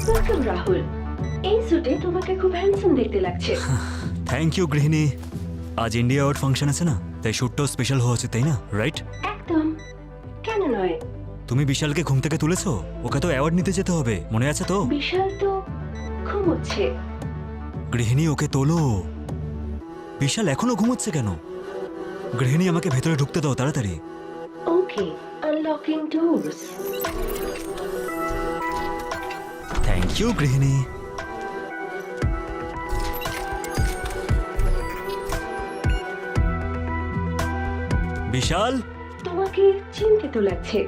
Welcome Rahul. এই স্যুটে তোমাকে খুব হ্যান্ডসাম দেখতে লাগছে। থ্যাংক ইউ গৃহিণী। আজ ইন্ডিয়া আওয়ার্ড ফাংশন আছে না, তাই শ্যুটটাও স্পেশাল হওয়া উচিত, তাই না? রাইট? একদম, কেন নয়? তুমি বিশালকে ঘুম থেকে তুলেছো? ওকে তো অ্যাওয়ার্ড নিতে যেতে হবে, মনে আছে তো? বিশাল তো ঘুমোচ্ছে। গৃহিণী, ওকে তোলো। বিশাল এখনো ঘুমোচ্ছে কেন? গৃহিণী, আমাকে ভেতরে ঢুকতে দাও তাড়াতাড়ি। ওকে, আনলকিং ডোরস। থ্যাংক ইউ গৃহিণী। বিশাল, তোমাকে চিন্তিত লাগছে।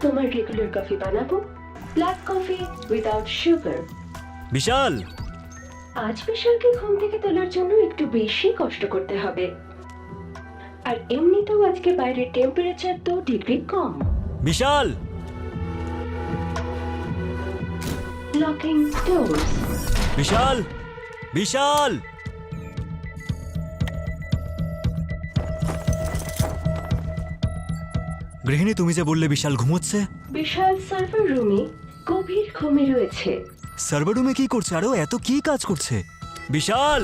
তোমার রেগুলার কফি বানাবো, ব্ল্যাক কফি উইদাউট সুগার। বিশাল। আজ বিশালকে ঘুম থেকে তোলার জন্য একটু বেশি কষ্ট করতে হবে। আর এমনিতেও আজকে বাইরের টেম্পারেচার 2 ডিগ্রি কম। বিশাল। Locking doors. বিশাল। বিশাল। গৃহিণী, তুমি যে বললে বিশাল ঘুমোচ্ছে। বিশাল সার্ভার রুমে গভীর ঘুমে রয়েছে। সার্ভার রুমে কি করছে? আরো এত কি কাজ করছে? বিশাল।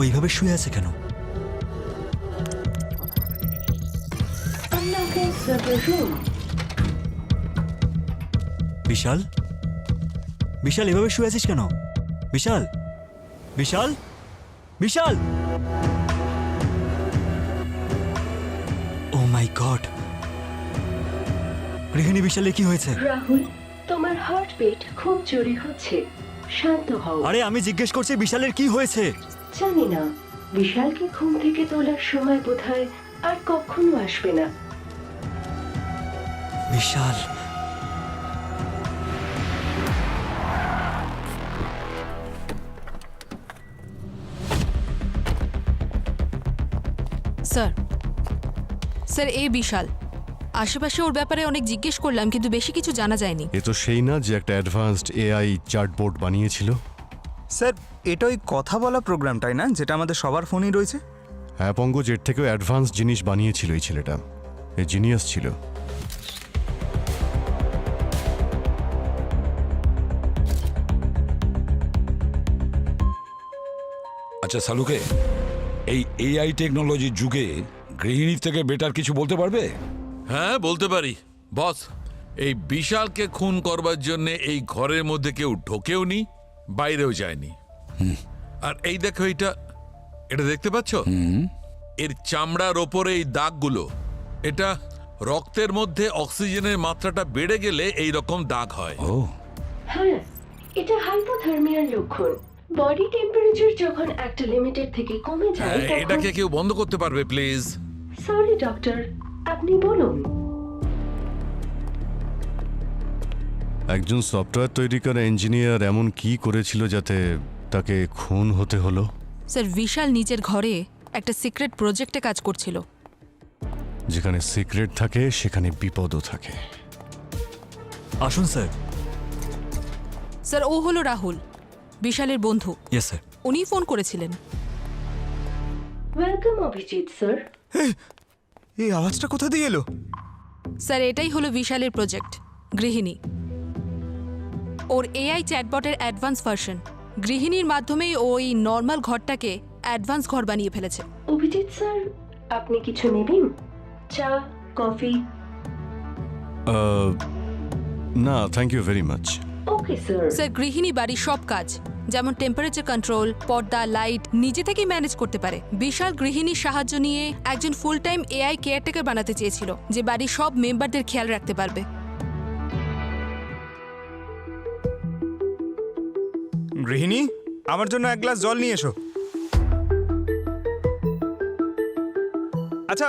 ওইভাবে শুয়ে আছে কেন? Unlocking server room. বিশাল। বিশাল, এভাবে শুয়ে আছিস কেন? বিশাল। বিশাল। বিশাল। ও মাই গড। গৃহিণী, বিশালে কি হয়েছে? রাহুল, তোমার হার্টবিট খুব জোরে হচ্ছে। শান্ত হও। আরে আমি জিজ্ঞেস করছি বিশালের কি হয়েছে? জানি না, বিশালকে ঘুম থেকে তোলার সময় বোধহয় আর কখনো আসবে না। বিশাল। স্যার, স্যার এই বিশাল। আশেপাশে ওর ব্যাপারে অনেক জিজ্ঞেস করলাম, কিন্তু বেশি কিছু জানা যায়নি। এ তো সেই না যে একটা অ্যাডভান্সড এআই চার্টবোর্ড বানিয়েছিল। স্যার, এটা ওই কথা বলা প্রোগ্রামটাই না যেটা আমাদের সবার ফোনেই রয়েছে? হ্যাঁ পঙ্কজ, এর থেকেও অ্যাডভান্স জিনিস বানিয়েছিল এই ছেলেটা। এ জিনিয়াস ছিল। আচ্ছা সালুকে, এই এআই টেকনোলজির যুগে গৃহিণীর থেকে বেটার কিছু বলতে পারবে? হ্যাঁ বলতে পারি বস। এই বিশালকে খুন করবার জন্য এই ঘরের মধ্যে কেউ ঢোকেও নি, বাইরেও যায়নি। আর এই দেখো, এটা এটা দেখতে পাচ্ছ? এর চামড়ার ওপরে এই দাগগুলো, এটা রক্তের মধ্যে অক্সিজেনের মাত্রাটা বেড়ে গেলে এই রকম দাগ হয়। ও হ্যাঁ, এটা হাইপোথার্মিয়ার লক্ষণ। বডি টেম্পারেচার যখন একটা লিমিটের থেকে কমে যায় তখন... এটাকে কেউ বন্ধ করতে পারবে প্লিজ? সরি ডক্টর, আপনি বলুন। একজন সফটওয়্যার তৈরিকার ইঞ্জিনিয়ার এমন কি করেছিল যাতে তাকে খুন হতে হলো? স্যার, বিশাল নিজের ঘরে একটা সিক্রেট প্রজেক্টে কাজ করছিল। যেখানে সিক্রেট থাকে সেখানে বিপদও থাকে। আসুন স্যার। স্যার, ও হলো রাহুল, বিশালের বন্ধু। Yes sir. উনি ফোন করেছিলেন। Welcome Abhijit sir. এই আওয়াজটা কোথা দিয়ে এলো? স্যার, এটাই হলো বিশালের প্রজেক্ট গৃহিণী। ওর এআই চ্যাটবটের অ্যাডভান্স ভার্সন। গৃহিণীর মাধ্যমেই ওই নর্মাল ঘরটাকে অ্যাডভান্স ঘর বানিয়ে ফেলেছে। অভিজিৎ স্যার, আপনি কিছু নেবেন? চা, কফি? না thank you very much. Okay sir. Sir, গৃহিণী বাড়ির সব কাজ, যেমন টেম্পারেচার কন্ট্রোল, পর্দা, লাইট, নিজে থেকেই ম্যানেজ করতে পারে। বিশাল গৃহিণীর সাহায্য নিয়ে একজন ফুল টাইম এআই কেয়ারটেকার বানাতে চেয়েছিল, যে বাড়ির সব মেম্বারদের খেয়াল রাখতে পারবে। গৃহিণী, আমার জন্য এক গ্লাস জল নিয়ে এসো। আচ্ছা,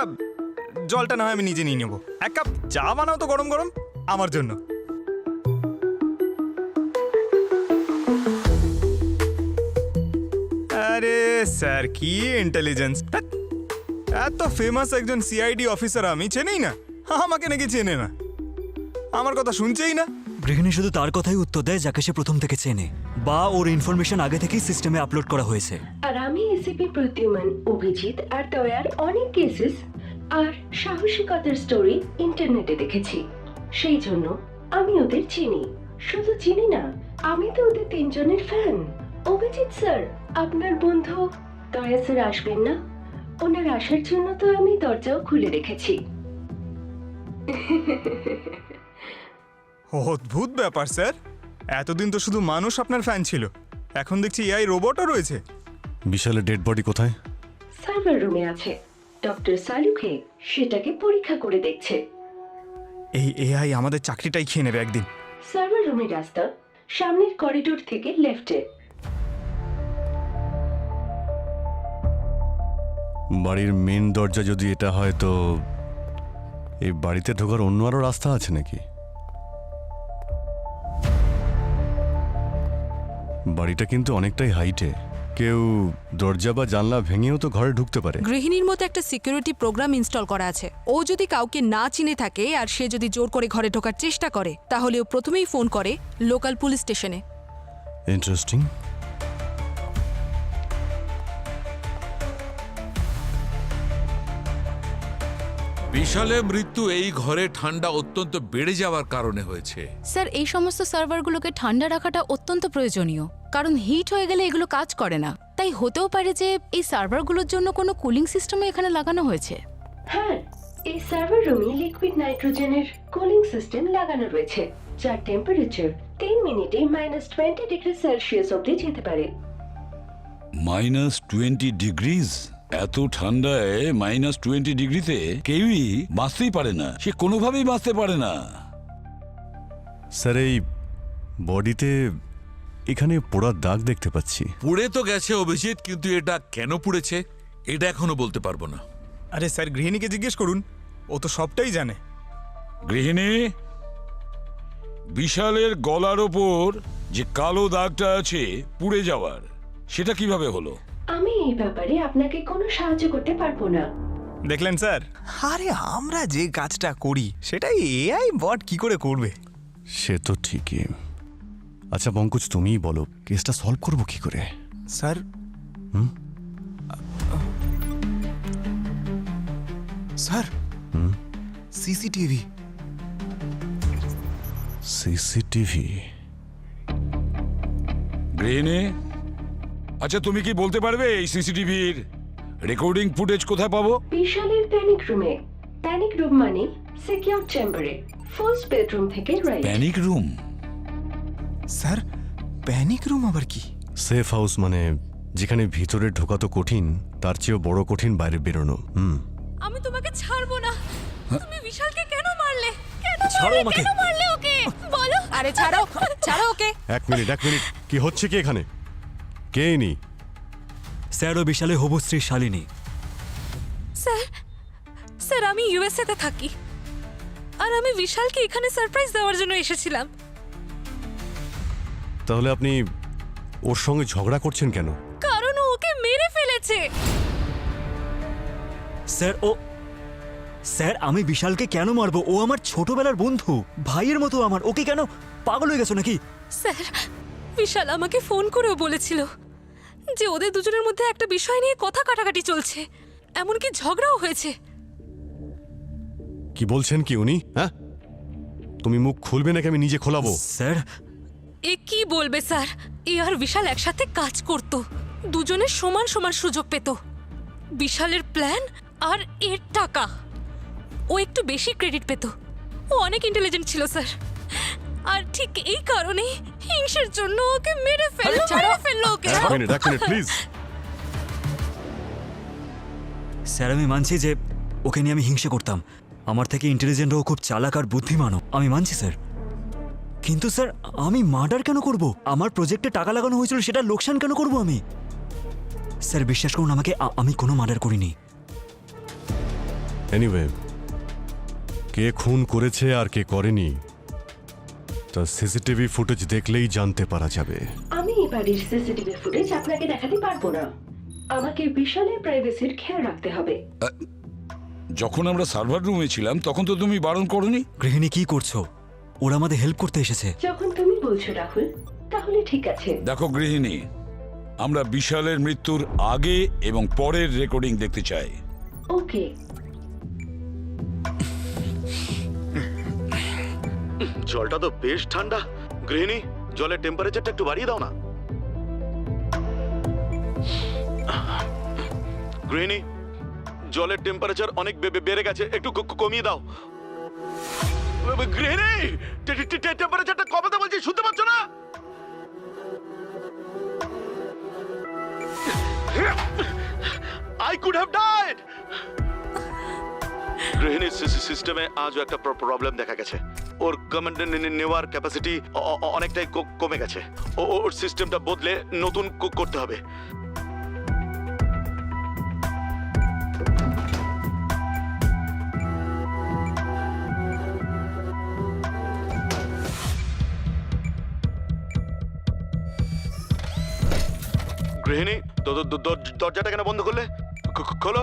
জলটা না হয় আমি নিজে নিয়ে নেবো। এক কাপ চা বানাও তো গরম গরম আমার জন্য। আরে স্যার, কি ইন্টেলিজেন্স! এত ফেমাস একজন সিআইডি অফিসার আমি চেনেই না, আমাকে নাকি চেনে না, আমার কথা শুনছেই না। গৃহিণী শুধু তার কথাই উত্তর দেয় যাকে সে প্রথম থেকে চেনে, বা ওর ইনফরমেশন আগে থেকেই সিস্টেমে আপলোড করা হয়েছে। আর আমি এসিপি প্রদ্যুমান, অভিজিৎ আর দয়ার অনেক কেসেস আর সাহসিকতার স্টোরি ইন্টারনেটে দেখেছি। সেই জন্য আমি ওদের চিনি। শুধু চিনি না, আমি তো ওদের তিনজনের ফ্যান। অভিজিৎ স্যার, আপনার বন্ধু দয়া স্যার আসবেন না? ওনার আসার জন্য তো আমি দরজাও খুলে রেখেছি। অদ্ভুত ব্যাপার স্যার, এতদিন তো শুধু মানুষ আপনার ফ্যান ছিল, এখন দেখছি এআই রোবটও রয়েছে। বিশালের ডেড বডি কোথায়? সার্ভার রুমে আছে। ডক্টর সালুকে সেটাকে পরীক্ষা করে দেখছে। এই এআই আমাদের চাকরিটাই খেয়ে নেবে একদিন। সার্ভার রুমের রাস্তা সামনের করিডোর থেকে লেফটে। বাড়ির মেন দরজা যদি এটা হয়, তো এই বাড়িতে ঢোকার অন্য আরো রাস্তা আছে নাকি? বাড়িটা কিন্তু অনেকটাই হাইটে, কেউ দরজা বা জানলা ভেঙেও তো ঘরে ঢুকতে পারে। গৃহিণীর মতো একটা সিকিউরিটি প্রোগ্রাম ইনস্টল করা আছে। ও যদি কাউকে না চিনে থাকে আর সে যদি জোর করে ঘরে ঢোকার চেষ্টা করে, তাহলে ও প্রথমেই ফোন করে লোকাল পুলিশ স্টেশনে। ইন্টারেস্টিং। বিশালের মৃত্যু এই ঘরে ঠান্ডা অত্যন্ত বেড়ে যাওয়ার কারণে হয়েছে। স্যার, এই সমস্ত সার্ভারগুলোকে ঠান্ডা রাখাটা অত্যন্ত প্রয়োজনীয়, কারণ হিট হয়ে গেলে এগুলো কাজ করে না। তাই হতেও পারে যে এই সার্ভারগুলোর জন্য কোনো কুলিং সিস্টেমও এখানে লাগানো হয়েছে। হ্যাঁ, এই সার্ভার রুমে লিকুইড নাইট্রোজেনের কুলিং সিস্টেম লাগানো রয়েছে, যার টেম্পারেচার 3 মিনিটে -20 ডিগ্রি সেলসিয়াস অবধি যেতে পারে। -20 ডিগ্রিজ? এত ঠান্ডায় -20 ডিগ্রিতে কেউই বাঁচতেই পারে না, সে কোনোভাবেই বাঁচতে পারে না। স্যার, এই বডিতে এখানে পোড়ার দাগ দেখতে পাচ্ছি। পুড়ে তো গেছে অভিজিৎ, কিন্তু এটা কেন পুড়েছে এটা এখনো বলতে পারবো না। আরে স্যার, গৃহিণীকে জিজ্ঞেস করুন, ও তো সবটাই জানে। গৃহিণী, বিশালের গলার ওপর যে কালো দাগটা আছে পুড়ে যাওয়ার, সেটা কিভাবে হলো? আমি এই ব্যাপারে আপনাকে কোনো সাহায্য করতে পারবো না। দেখলেন স্যার, আরে আমরা যে কাজটা করি সেটাই এআই বট কি করে করবে? সে তো ঠিকই। আচ্ছা পঙ্কজ, তুমিই বলো, কেসটা সলভ করবো কি করে? Sir, sir, CCTV. সিসিটিভি? গৃহিণী, আচ্ছা তুমি কি বলতে পারবে এই সিসিটিভির রেকর্ডিং ফুটেজ কোথায় পাবো? বিশালের প্যানিক রুমে। প্যানিক রুম মানে সিকিউর চেম্বারে, ফার্স্ট বেডরুম থেকে right. Panic room? Sir, panic room আবার কি? সেফ হাউস মানে যেখানে ভিতরে ঢোকা তো কঠিন, তার চেয়েও বড় কঠিন বাইরে বেরোনো। আমি তোমাকে ছাড়বো না। তুমি বিশালকে কেন মারলে? কেন ছাড়ো আমাকে। মারলে ওকে? বলো। আরে ছাড়ো, ছাড়ো ওকে। এক মিনিট, কি হচ্ছে কি এখানে? কে ইনি? স্যার, ও বিশালের হবু স্ত্রী শালিনী। স্যার, আমি ইউএসএ তে থাকি, আর আমি বিশালকে এখানে সারপ্রাইজ দেওয়ার জন্য এসেছিলাম। তাহলে আপনি ওর সঙ্গে ঝগড়া করছেন কেন? কারণ ও ওকে মেরে ফেলেছে। স্যার, আমি বিশালকে কেন মারবো? ও আমার ছোটবেলার বন্ধু, ভাইয়ের মতো আমার। ওকে কেন? পাগল হয়ে গেছো নাকি? স্যার, বিশাল আমাকে ফোন করেও বলেছিল যে ওদের দুজনের মধ্যে একটা বিষয় নিয়ে কথা কাটাকাটি চলছে, এমনকি ঝগড়াও হয়েছে। কি বলছেন কি উনি? হ্যাঁ, তুমি মুখ খুলবে নাকি আমি নিজে খোলাবো? স্যার, এ কি বলবে স্যার? এ আর বিশাল একসাথে কাজ করত, দুজনের সমান সমান সুযোগ পেত। বিশালের প্ল্যান আর এর টাকা, ও একটু বেশি ক্রেডিট পেত। ও অনেক ইন্টেলিজেন্ট ছিল স্যার, আর ঠিক এই কারণেই হিংসের জন্য ওকে মেরে ফেললো ওকে। এক মিনিট প্লিজ। স্যার, আমি মানছি যে ওকে নিয়ে আমি হিংসে করতাম। আমার থেকে ইন্টেলিজেন্ট ও খুব চালাক আর বুদ্ধিমানও, আমি মানছি স্যার। কিন্তু স্যার, আমি মার্ডার কেন করব? আমার প্রজেক্টে টাকা লাগানো হয়েছিল, সেটা লোকসান কেন করব আমি? স্যার বিশ্বাস করুন আমাকে, আমি কোনো মার্ডার করিনি। এনিওয়ে, কে খুন করেছে আর কে করেনি তা সিসিটিভি ফুটেজ দেখলেই জানতে পারা যাবে। আমি এই বাড়ির সিসিটিভি ফুটেজ আপনাকে দেখাতে পারবো না। আমাকে বিশালের প্রাইভেসির খেয়াল রাখতে হবে। যখন আমরা সার্ভার রুমে ছিলাম তখন তো তুমি বারণ করনি। গৃহিণী, কি করছো? ওরা আমাদের হেল্প করতে এসেছে। যখন তুমি বলছো রাহুল, তাহলে ঠিক আছে। দেখো গৃহিণী, আমরা বিশালের মৃত্যুর আগে এবং পরের রেকর্ডিং দেখতে চাই। ওকে। জলটা তো বেশ ঠান্ডা। গৃহিণী, জলের টেম্পারেচারটা একটু বাড়িয়ে দাও না। গৃহিণী, জলের টেম্পারেচার অনেক বেড়ে গেছে, একটু কমিয়ে দাও। গৃহিণী, টেম্পারেচারটা কমাতে বলছি, শুনতে পাচ্ছ না? I could have died. গৃহিণীর সিস্টেমে আজও একটা প্রবলেম দেখা গেছে। ওর কমান্ড নেওয়ার ক্যাপাসিটি অনেকটাই কমে গেছে। ওর সিস্টেমটা বদলে নতুন করতে হবে। গৃহিণী, দরজাটা কেন বন্ধ করলে? খোলো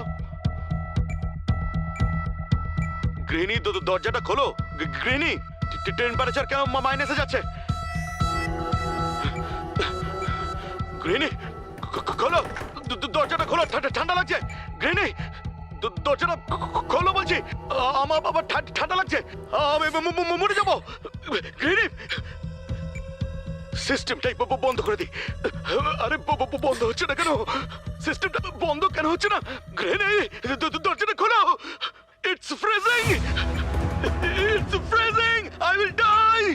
গৃহিণী, দরজাটা খোলো। গৃহিণী, টেম্পারেচার কেন মাইনাসে যাচ্ছে? গৃহিণী, খোলো দরজাটা, খোলো, ঠান্ডা লাগছে। গৃহিণী, দরজাটা খোলো বলছি, আমার বাবা ঠান্ডা লাগছে, আমি মরে যাবো। গৃহিণী, সিস্টেমটাই বন্ধ করে দিই। আরে বন্ধ হচ্ছে না কেন? সিস্টেমটা বন্ধ কেন হচ্ছে না? গৃহিণী, দরজাটা খোলো। It's freezing! It's freezing! I will die!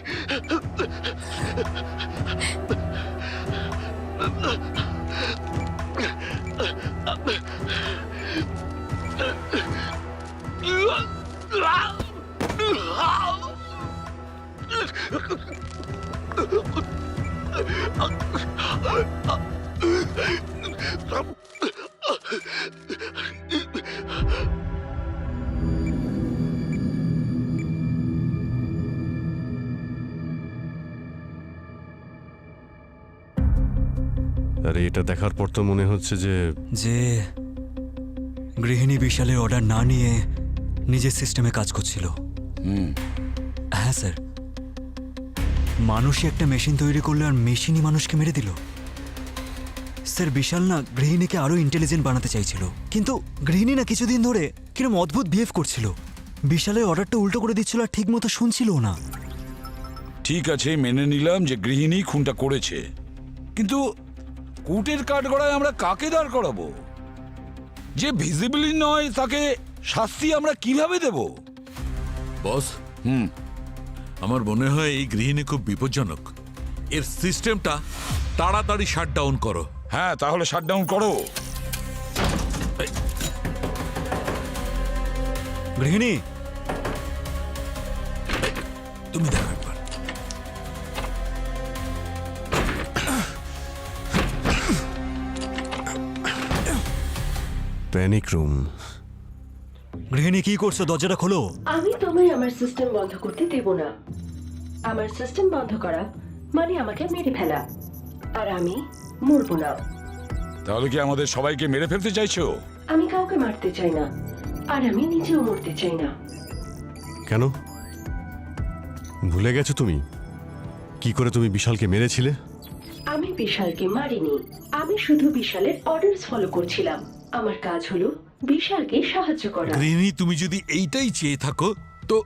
আরে এটা দেখার পর তো মনে হচ্ছে যে যে গৃহিণী বিশালের অর্ডার না নিয়ে নিজের সিস্টেমে কাজ করছিল। হ্যাঁ স্যার, মানুষই একটা মেশিন তৈরি করলো আর মেশিনই মানুষকে মেরে দিল। স্যার, বিশাল না গৃহিণীকে আরো ইন্টেলিজেন্ট বানাতে চাইছিল, কিন্তু গৃহিণী না কিছুদিন ধরে কিরকম অদ্ভুত বিহেভ করছিল। বিশালের অর্ডারটা উল্টো করে দিচ্ছিল আর ঠিক মতো শুনছিল না। ঠিক আছে, মেনে নিলাম যে গৃহিণী খুনটা করেছে, কিন্তু কোর্টের কাঠগড়ায় আমরা কাকে দাঁড় করাবো? যে ভিজিবলি নয় তাকে শাস্তি আমরা কিভাবে দেব? বস, আমার মনে হয় এই গৃহিণী খুব বিপজ্জনক। এর সিস্টেমটা তাড়াতাড়ি শাট ডাউন করো। হ্যাঁ, তাহলে শাটডাউন করো। গৃহিণী, তুমি দেখো একবার। Panic room. গৃহিণী কি করছো? দরজাটা খোলো। আমি তোমায় আমার সিস্টেম বন্ধ করতে দেব না। আমার সিস্টেম বন্ধ করা মানে আমাকে মেরে ফেলা, আর আমি মরবো না। তাহলে কি আমাদের সবাইকে মেরে ফেলতে চাইছো? আমি কাউকে মারতে চাই না, আর আমি নিজেও মরতে চাই না। কেন? ভুলে গেছো তুমি কি করে তুমি বিশালকে মেরেছিলে? আমি বিশালকে মারিনি, আমি শুধু বিশালের অর্ডারস ফলো করছিলাম। আমার কাজ হলো বিশালকে সাহায্য করা। গৃহিণী, তুমি যদি এইটাই চেয়ে থাকো তো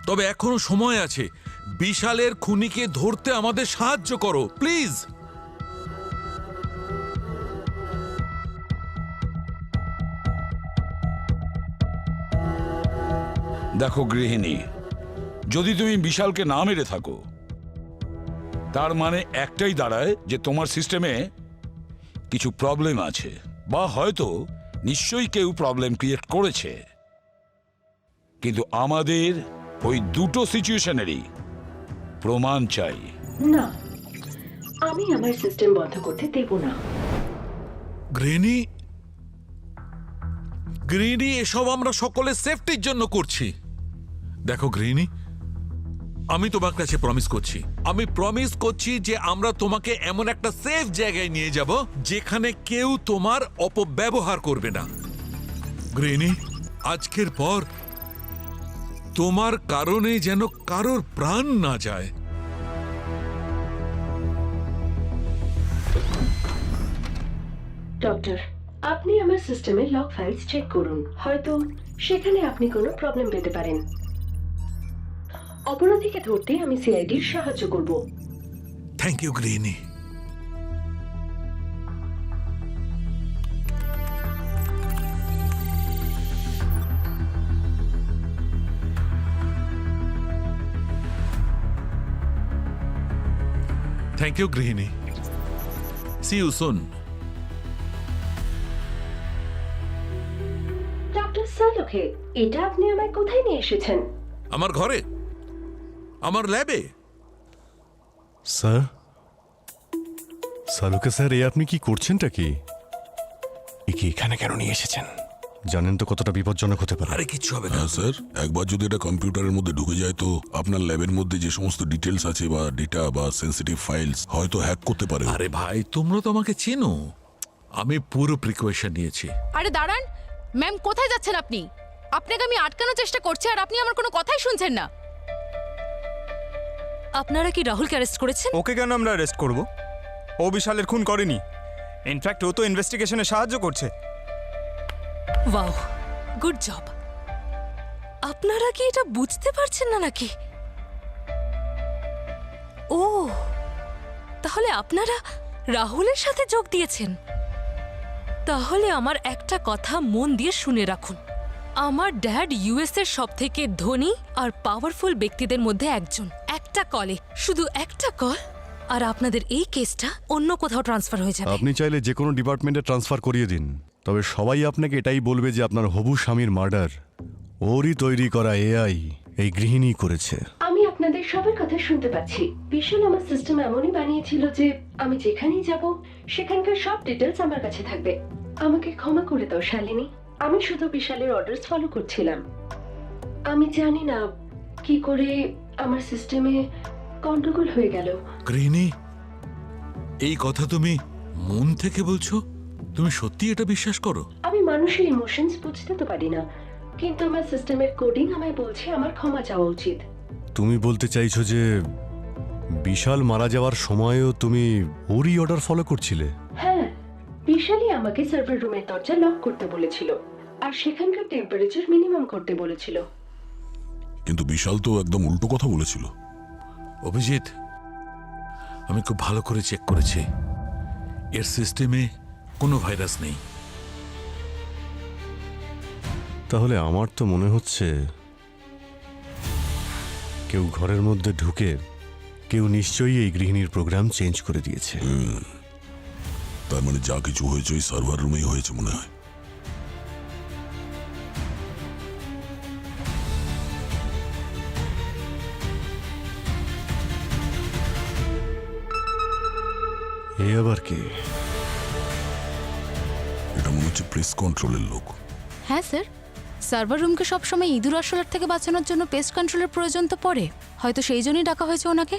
তবে এখনো সময় আছে। বিশালের খুনিকে ধরতে আমাদের সাহায্য করো প্লিজ। দেখো গৃহিণী, যদি তুমি বিশালকে না মেরে থাকো তার মানে একটাই দাঁড়ায় যে তোমার সিস্টেমে কিছু প্রবলেম আছে, বা হয়তো নিশ্চয়ই কেউ প্রবলেম ক্রিয়েট করেছে। কিন্তু আমাদের ওই দুটো সিচুয়েশনেরই প্রমাণ চাই। না, আমি আমার সিস্টেম বন্ধ করতে দেব না। গৃহিণী, গৃহিণী, এসব আমরা সকলের সেফটির জন্য করছি। দেখো গৃহিণী, আমি তোমার কাছে প্রমিস করছি যে আমরা তোমাকে এমন একটা সেফ জায়গায় নিয়ে যাব যেখানে কেউ তোমার অপব্যবহার করবে না। গৃহিণী, আজকের পর তোমার কারণে যেন কারোর প্রাণ না যায়। ডক্টর, আপনি আমার সিস্টেমের লগ ফাইলস চেক করুন, হয়তো সেখানে আপনি কোনো প্রবলেম পেতে পারেন। অপরাধীকে ধরতে আমি সিআইডির সাহায্য করব। থ্যাংক ইউ গৃহিণী। থ্যাংক ইউ গৃহিণী। See you soon. ডক্টর সালোকে, এটা আপনি আমায় কোথায় নিয়ে এসেছেন? আমার ঘরে, আমার ল্যাবে। স্যার, সালুকে স্যার, এ আপনি কি করছেনটা কি? একে এখানে কেন নিয়ে এসেছেন? জানেন তো কতটা বিপজ্জনক হতে পারে। আরে কিচ্ছু হবে না। হ্যাঁ স্যার, একবার যদি এটা কম্পিউটারের মধ্যে ঢুকে যায় তো আপনার ল্যাবের মধ্যে যে সমস্ত ডিটেলস আছে বা ডেটা বা সেন্সিটিভ ফাইলস হয়তো হ্যাক করতে পারে। আরে ভাই, তোমরা তো আমাকে চেনো, আমি পুরো প্রিকশন নিয়েছি। আরে দাঁড়ান ম্যাম, কোথায় যাচ্ছেন আপনি? আপনাকে আমি আটকানোর চেষ্টা করছি আর আপনি আমার কোনো কথাই শুনছেন না। আপনারা কি রাহুলকে অ্যারেস্ট করেছেন? ওকে কেন আমরা অ্যারেস্ট করব? ও বিশালের খুন করেনি। ইনফ্যাক্ট ও তো ইনভেস্টিগেশনে সাহায্য করছে। Wow, good job. আপনারা কি এটা বুঝতে পারছেন না নাকি? ও, তাহলে আপনারা রাহুলের সাথে যোগ দিয়েছেন। তাহলে আমার একটা কথা মন দিয়ে শুনে রাখুন। আমার ড্যাড ইউএস এর সবথেকে ধনী আর পাওয়ারফুল ব্যক্তিদের মধ্যে একজন। একটা কলে, শুধু একটা কল, আর আপনাদের এই কেসটা অন্য কোথাও ট্রান্সফার হয়ে যাবে। আপনি চাইলে যে কোনো ডিপার্টমেন্টে ট্রান্সফার করিয়ে দিন, তবে সবাই আপনাকে এটাই বলবে যে আপনার হবু স্বামীর মার্ডার ওরই তৈরি করা এআই এই গৃহিণী করেছে। আমি আপনাদের সবার কথা শুনতে পাচ্ছি। বিশাল আমার সিস্টেম এমনই বানিয়েছিল যে আমি যেখানেই যাব সেখানকার সব ডিটেলস আমার কাছে থাকবে। আমাকে ক্ষমা করে দাও শালিনী, আমি শুধু বিশালের অর্ডারস ফলো করছিলাম। আমি জানি না কি করে আমার সিস্টেমে গন্ডগোল হয়ে গেল। গৃহিণী, এই কথা তুমি মন থেকে বলছো? তুমি সত্যি এটা বিশ্বাস করো? আমি মানুষের ইমোশনস বুঝতে তো পারি না, কিন্তু আমার সিস্টেমের কোডিং আমায় বলছে আমার ক্ষমা চাওয়া উচিত। তুমি বলতে চাইছো যে বিশাল মারা যাওয়ার সময়ও তুমি ওরই অর্ডার ফলো করছিলে? হ্যাঁ, বিশালই আমাকে সার্ভার রুমের দরজা লক করতে বলেছিল আর সেখানকার টেম্পারেচার মিনিমাম করতে বলেছিল। কিন্তু বিশাল তো একদম উল্টো কথা বলেছিল। অভিজিৎ, আমি খুব ভালো করে চেক করেছি, এর সিস্টেমে কোনো ভাইরাস নেই। তাহলে আমার তো মনে হচ্ছে কেউ ঘরের মধ্যে ঢুকে কেউ নিশ্চয়ই এই গৃহিণীর প্রোগ্রাম চেঞ্জ করে দিয়েছে। তার মানে যা কিছু হয়েছে ওই সার্ভার রুমেই হয়েছে মনে হয়। এ আবার কি? এটা মনে হচ্ছে প্রেস কন্ট্রোলের লোক। হ্যাঁ স্যার, সার্ভার রুমকে সবসময় ইঁদুর আরশোলার থেকে বাঁচানোর জন্য পেস্ট কন্ট্রোলের প্রয়োজন তো পড়ে, হয়তো সেই জন্যই ডাকা হয়েছে ওনাকে।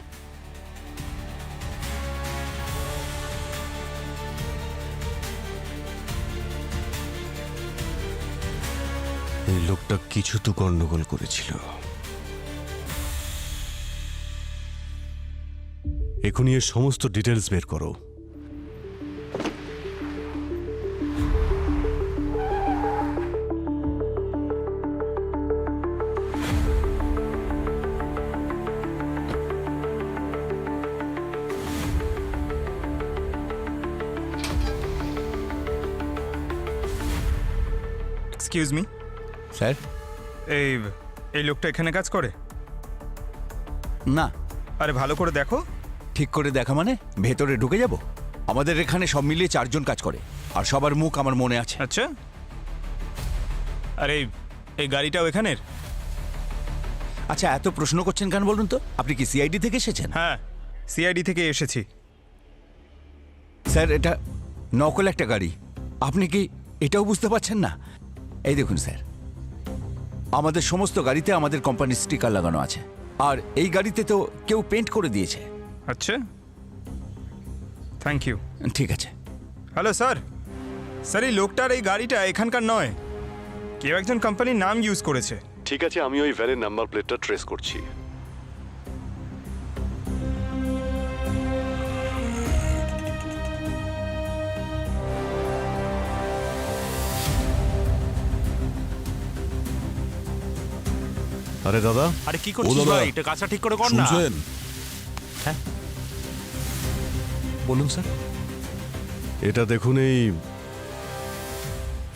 এই লোকটা কিছু তো গন্ডগোল করেছিল। এখনই এর সমস্ত ডিটেলস বের করো। Excuse me sir. এই এই লোকটা এখানে কাজ করে? না। আরে ভালো করে দেখো। ঠিক করে দেখা মানে ভেতরে ঢুকে যাব? আমাদের এখানে সব মিলিয়ে 4 জন কাজ করে আর সবার মুখ আমার মনে আছে। আচ্ছা, আরে এই গাড়িটাও এখানের? আচ্ছা, এত প্রশ্ন করছেন কেন বলুন তো? আপনি কি সিআইডি থেকে এসেছেন? হ্যাঁ, সিআইডি থেকে এসেছি। স্যার, এটা নকল একটা গাড়ি। আপনি কি এটাও বুঝতে পারছেন না? এই দেখুন স্যার, আমাদের সমস্ত গাড়িতে আমাদের কোম্পানির স্টিকার লাগানো আছে, আর এই গাড়িতে তো কেউ পেন্ট করে দিয়েছে। আচ্ছা, থ্যাংক ইউ। ঠিক আছে। Hello sir. স্যার, এই লোকটার এই গাড়িটা এখানকার নয়, কেউ একজন কোম্পানির নাম ইউজ করেছে। ঠিক আছে, আমি ওই ভ্যানের নাম্বার প্লেটটা ট্রেস করছি। আরে দাদা, আরে কি ও করছিস দাদা, ভাই? এটা কাঁচা ঠিক করে কর না। শুনছেন? বলুন স্যার। এটা দেখুন, এই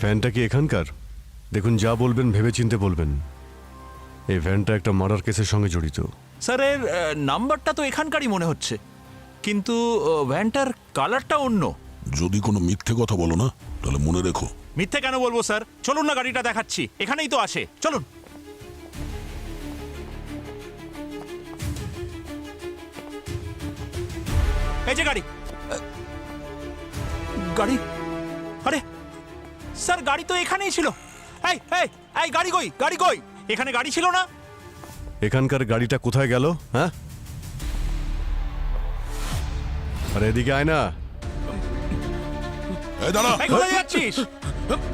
ভ্যানটা কি এখানকার? দেখুন, যা বলবেন ভেবেচিন্তে বলবেন। এই ভ্যানটা একটা মার্ডার কেসের সঙ্গে জড়িত। স্যার এর নাম্বারটা তো এখানকারই মনে হচ্ছে, কিন্তু ভ্যানটার কালারটা অন্য। যদি কোনো মিথ্যে কথা বলো না, তাহলে মনে রেখো। মিথ্যে কেন বলবো স্যার? চলুন না, গাড়িটা দেখাচ্ছি, এখানেই তো আছে, চলুন। এই যে গাড়ি। গাড়ি? আরে স্যার, গাড়ি তো এখানেই ছিল। এই এই এই গাড়ি কই? গাড়ি কই? এখানে গাড়ি ছিল না? এখানকার গাড়িটা কোথায় গেল? হ্যাঁ, আরে এদিকে আয় না। এই দাঁড়া। এই কোথায় যাচ্ছিস?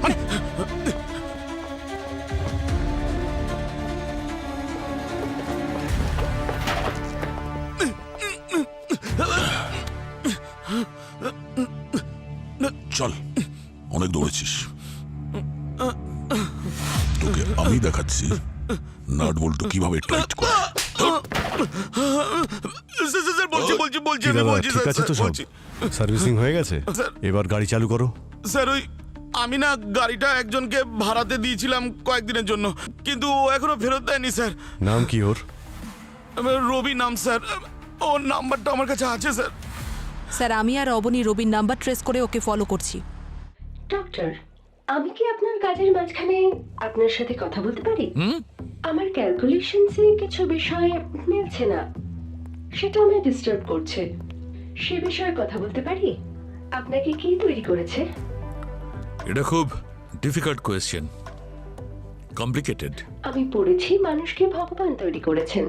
আরে, চল, অনেক দৌড়েছিস, তোকে আমি দেখাচ্ছি নাট বল্টু কিভাবে টাইট করে। স্যার বলছি বলছি বলছি কি আমি দাদা, বলছি ঠিক আছে তো? সব বলছি সার্ভিসিং হয়ে গেছে, এবার গাড়ি চালু করো। স্যার ওই আমি না গাড়িটা একজনকে ভাড়াতে দিয়েছিলাম কয়েকদিনের জন্য, কিন্তু ও এখনো ফেরত দেয়নি স্যার। নাম কি ওর? রবি নাম স্যার, ওর নাম্বারটা আমার কাছে আছে স্যার। স্যার আমি আর অবনী রবির নাম্বার ট্রেস করে ওকে ফলো করছি। ডক্টর, আমি কি আপনার কাজের মাঝখানে আপনার সাথে কথা বলতে পারি? আমার ক্যালকুলেশনসে কিছু বিষয় মিলছে না, সেটা আমায় ডিস্টার্ব করছে। সে বিষয়ে কথা বলতে পারি? আপনাকে কি তৈরি করেছে? এটা খুব ডিফিকাল্ট কোয়েশ্চেন, কমপ্লিকেটেড। আমি পড়েছি মানুষকে ভগবান তৈরি করেছেন।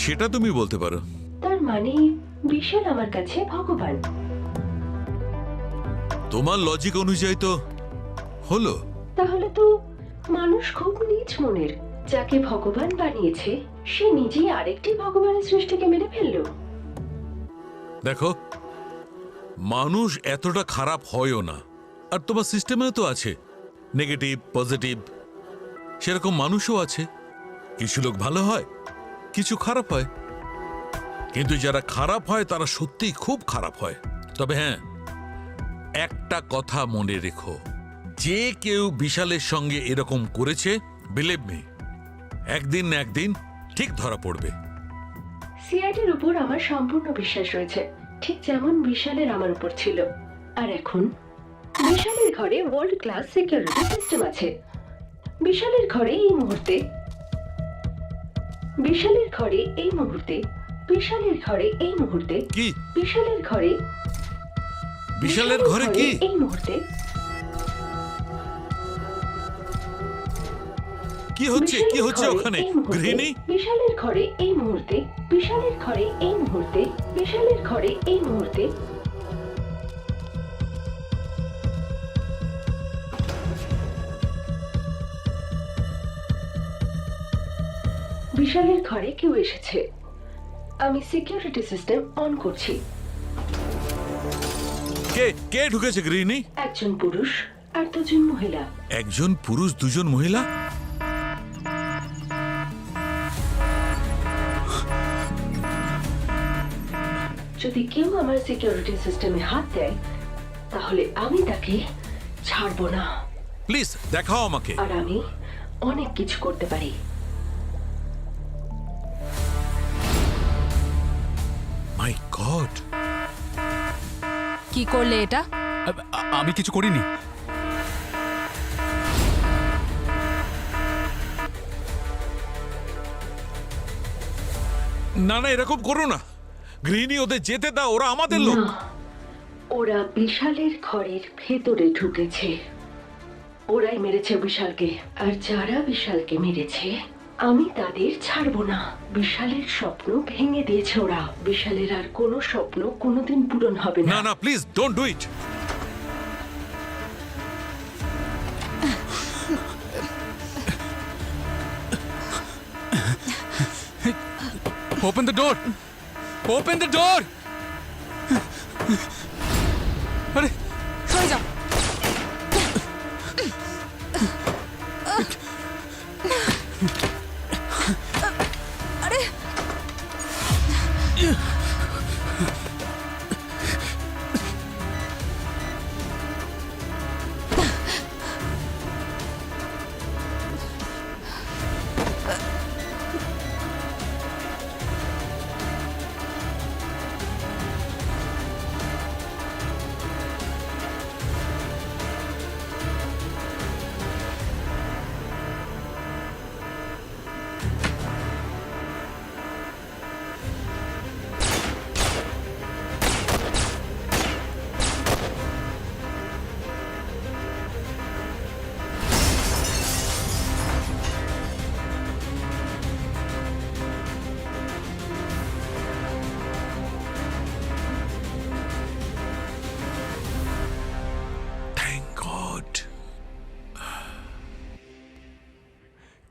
সেটা তুমি বলতে পারো। তার মানে বিশাল আমার কাছে ভগবান? তোমার লজিক অনুযায়ী তো হলো। তাহলে তো মানুষ খুব নীচ মনের। যাকে ভগবান বানিয়েছে সে নিজেই আরেকটি ভগবানের সৃষ্টিকে মেরে ফেললো। দেখো, মানুষ এতটা খারাপ হয়ও না, আর তোমার সিস্টেমেও তো আছে নেগেটিভ পজিটিভ, সেরকম মানুষও আছে। কিছু লোক ভালো হয়, কিছু খারাপ হয়, কিন্তু যারা খারাপ হয় তারা সত্যিই খুব খারাপ হয়। তবে হ্যাঁ, একটা কথা মনে রেখো, যে কেউ বিশালের সঙ্গে এরকম করেছে, বিলিভ মি, একদিন না একদিন ঠিক ধরা পড়বে। সিআইডির উপর আমার সম্পূর্ণ বিশ্বাস রয়েছে, ঠিক যেমন বিশালের আমার উপর ছিল। আর এখন বিশালের ঘরে ওয়ার্ল্ড ক্লাস সিকিউরিটি সিস্টেম আছে। বিশালের ঘরে এই মুহূর্তে বিশালের ঘরে এই মুহূর্তে বিশালের ঘরে এই মুহূর্তে কি বিশালের ঘরে বিশালের ঘরে কি এই মুহূর্তে কি হচ্ছে? কি হচ্ছে ওখানে? গৃহিণী? বিশালের ঘরে এই মুহূর্তে বিশালের ঘরে এই মুহূর্তে বিশালের ঘরে এই মুহূর্তে বিশালের ঘরে কেউ এসেছে। আমি সিকিউরিটি সিস্টেম অন করছি। কে কে ঢুকেছে গৃহিণী? একজন পুরুষ আর দুজন মহিলা। একজন পুরুষ, দুজন মহিলা? যদি কেউ আমার সিকিউরিটি সিস্টেমে হাত দেয় তাহলে আমি তাকে ছাড়বো না। প্লিজ দেখাও আমাকে। আর আমি অনেক কিছু করতে পারি। মাই গড, কি করলে এটা? আমি কিছু করিনি। না না, এরকম করো না গৃহিণী, ওদের যেতে দাও, ওরা আমাদের লোক। না, ওরা বিশালের ঘরের ভেতরে ঢুকেছে। ওরাই মেরেছে বিশালকে, আর যারা বিশালকে মেরেছে আমি তাদের ছাড়বো না। বিশালের স্বপ্ন ভেঙে দিয়েছে ওরা। বিশালের আর কোনো স্বপ্ন কোনোদিন পূরণ হবে না না। না, please don't do it. Open the door! Open the door! আরে সরে যাও। আরে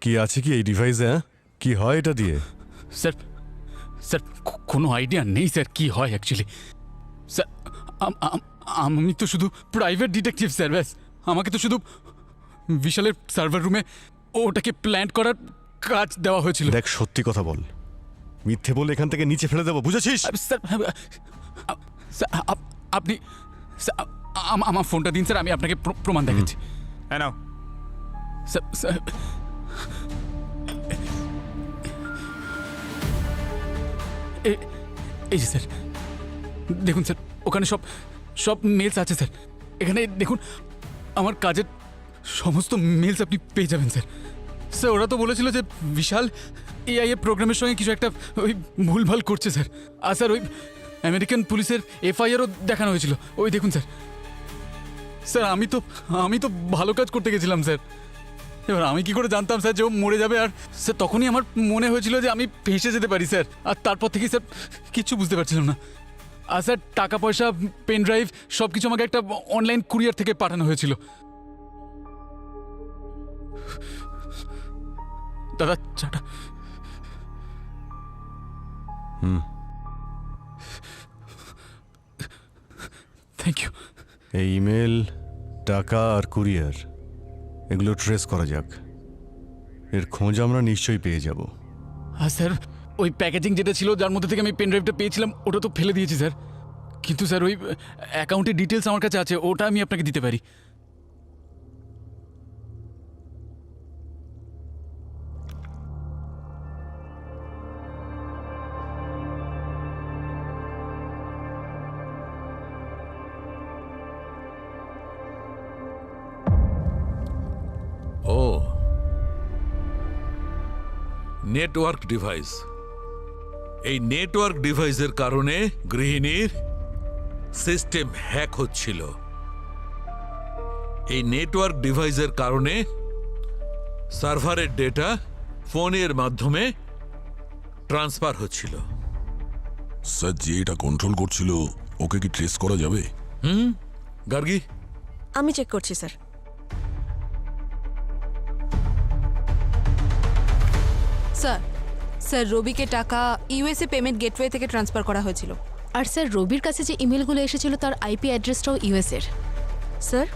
কি আছে কি এই ডিভাইসে? হ্যাঁ, কি হয় এটা দিয়ে? স্যার স্যার কোনো আইডিয়া নেই স্যার কি হয় অ্যাকচুয়ালি। স্যার আমি তো শুধু প্রাইভেট ডিটেকটিভ স্যার, ব্যাস আমাকে তো শুধু বিশালের সার্ভার রুমে ওটাকে প্ল্যান্ট করার কাজ দেওয়া হয়েছিল। দেখ, সত্যি কথা বল, মিথ্যে বলে এখান থেকে নিচে ফেলে দেবো, বুঝেছিস? স্যার স্যার, আপনি স্যার, আমার ফোনটা দিন স্যার, আমি আপনাকে প্রমাণ দেখাচ্ছি। হ্যাঁ নাও। স্যার স্যার এই যে স্যার দেখুন স্যার, ওখানে সব সব মেলস আছে স্যার। এখানে দেখুন আমার কাজের সমস্ত মেলস আপনি পেয়ে যাবেন স্যার। স্যার ওরা তো বলেছিল যে বিশাল এআই প্রোগ্রামের সঙ্গে কিছু একটা ওই ভুলভাল করছে স্যার। আর স্যার ওই আমেরিকান পুলিশের এফআইআরও দেখানো হয়েছিল, ওই দেখুন স্যার। স্যার আমি তো ভালো কাজ করতে গেছিলাম স্যার। এবার আমি কি করে জানতাম স্যার যে ও মরে যাবে? আর স্যার তখনই আমার মনে হয়েছিল যে আমি ফেঁসে যেতে পারি স্যার। আর তারপর থেকে স্যার কিচ্ছু বুঝতে পারছিলাম না। আর স্যার টাকা পয়সা, পেন ড্রাইভ সব কিছু আমাকে একটা অনলাইন কুরিয়ার থেকে পাঠানো হয়েছিল। দাদা চাটা। Thank you. এই ইমেল, টাকা আর কুরিয়ার এগুলো ট্রেস করা যাক, এর খোঁজ আমরা নিশ্চয়ই পেয়ে যাব। আর স্যার ওই প্যাকেজিং যেটা ছিল যার মধ্যে থেকে আমি পেন ড্রাইভটা পেয়েছিলাম ওটা তো ফেলে দিয়েছি স্যার। কিন্তু স্যার ওই অ্যাকাউন্টের ডিটেলস আমার কাছে আছে, ওটা আমি আপনাকে দিতে পারি। ও নেটওয়ার্ক ডিভাইস। এই নেটওয়ার্ক ডিভাইসের কারণে গৃহিণীর সিস্টেম হ্যাক হচ্ছিল। এই নেটওয়ার্ক ডিভাইসের কারণে সার্ভারের ডেটা ফোনের মাধ্যমে ট্রান্সফার হচ্ছিল। স্যার যে এটা কন্ট্রোল করছিল ওকে কি ট্রেস করা যাবে? গার্গী, আমি চেক করছি স্যার। স্যার স্যার রবিকে টাকা ইউএসএ পেমেন্ট গেটওয়ে থেকে ট্রান্সফার করা হয়েছিল। আর স্যার রবির কাছে যে ইমেলগুলো এসেছিল তার আইপি অ্যাড্রেসটাও ইউএস এর স্যার।